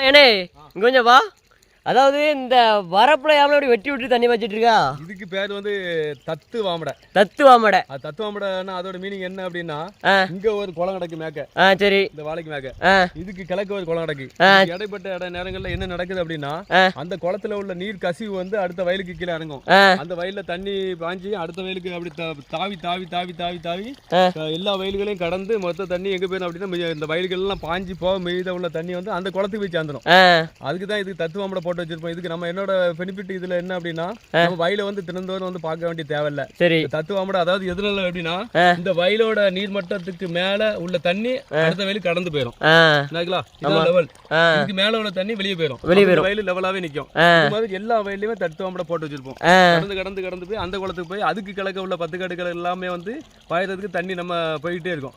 ஏனே இங்க கொஞ்சம் வா. அதாவது இந்த வரப்புல யாமல அப்படி வெட்டி விட்டு தண்ணி வச்சிட்டு இருக்கா. இதுக்கு பேர் வந்து தத்து வாமடை. தத்து வாமடை. தத்து வாமடைன்னா அதோட மீனிங் என்ன அப்படின்னா, இங்க ஒரு குளம் கிடக்கு மேக்க. சரி. இந்த வாழைக்கு மேக்க. இதுக்கு கிழக்கு ஒரு குளம் கிடக்கு. இடைப்பட்ட நேரங்கள்ல என்ன நடக்குது அப்படின்னா, அந்த குளத்துல உள்ள நீர் கசிவு வந்து அடுத்த வயலுக்கு கீழே இறங்கும். அந்த வயல்ல தண்ணி பாஞ்சி அடுத்த வயலுக்கு அப்படி தாவி தாவி தாவி தாவி தாவி எல்லா வயல்களையும் கடந்து மொத்த தண்ணி எங்க போயிடும் அப்படின்னா, இந்த வயல்கள் எல்லாம் பாஞ்சி போக மீத உள்ள தண்ணி வந்து அந்த குளத்துக்கு போய் சேர்ந்துடும். அதுக்கு தான் இதுக்கு தத்து வாமடை வச்சிருப்போம். இதுக்கு நம்ம என்னோட பெனிஃபிட் இதுல என்ன அப்படின்னா, நம்ம வயல வந்து தினந்தோறும் வந்து பார்க்க வேண்டிய தேவையில்ல. சரி. தத்துவமடை அதாவது எதுனால அப்படின்னா, இந்த வயலோட நீர் மட்டத்துக்கு மேல உள்ள தண்ணி அடுத்த வயலுக்கு கடந்து போயிடும். லெவல் இதுக்கு மேல உள்ள தண்ணி வெளியே போயிடும். வயல் லெவலாவே நிக்கும். இந்த மாதிரி எல்லா வயலையுமே தத்துவமடை போட்டு வச்சிருப்போம். கடந்து கடந்து கடந்து போய் அந்த குளத்துக்கு போய் அதுக்கு கிழக்க உள்ள 10 காடுகள் எல்லாமே வந்து பாயறதுக்கு தண்ணி நம்ம போயிட்டே இருக்கும்.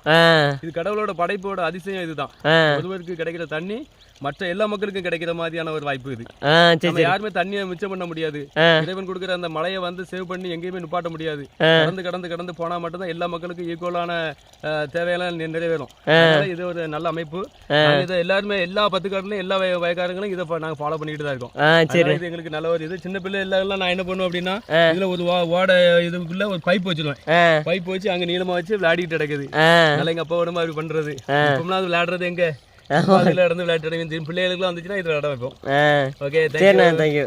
இது கடவுளோட படைப்போட அதிசயம். இதுதான் ஒருவருக்கு கிடைக்கிற தண்ணி மற்ற எல்லா மக்களுக்கும் கிடைக்கிற மாதிரியான ஒரு வாய்ப்பு இது. யாருமே தண்ணியை மிச்சம் பண்ண முடியாது. இறைவன் கொடுக்குற அந்த மழையை வந்து சேவ் பண்ணி எங்கேயுமே நிப்பாட்ட முடியாது. கடந்து கடந்து கடந்து போனா மட்டும்தான் எல்லா மக்களுக்கும் ஈக்குவலான தேவையெல்லாம் நிறைவேறும். இது ஒரு நல்ல அமைப்பு. இதை எல்லாருமே எல்லா 10 காடுலையும் எல்லா வயக்காரங்களும் இதை நாங்க ஃபாலோ பண்ணிட்டு தான் இருக்கோம். இது எங்களுக்கு நல்ல ஒரு இது. சின்ன பிள்ளை எல்லாம் நான் என்ன பண்ணுவேன் அப்படின்னா, இதுல ஒரு ஓட இதுக்குள்ள ஒரு பைப் வச்சிருவேன். பைப் வச்சு அங்க நீளமா வச்சு விளையாடிட்டு கிடக்குது. நல்லா எங்க அப்பா உடம்பு அப்படி பண்றது. இப்போம்னா அது விளையாடுறது எங்க இருந்து விளையாட்டு பிள்ளைகளுக்குலாம் வந்துச்சுன்னா இதுல விளையாட வைப்போம். Okay, thank you.